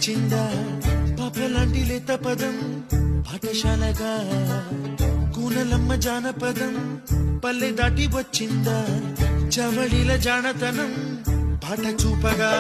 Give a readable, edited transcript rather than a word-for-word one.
వచ్చిందా పాపలాంటి లేత పదం పాఠశాలగా కూనలమ్మ జానపదం పల్లె దాటి వచ్చిందా చవడిల జానతనం పాట చూపగా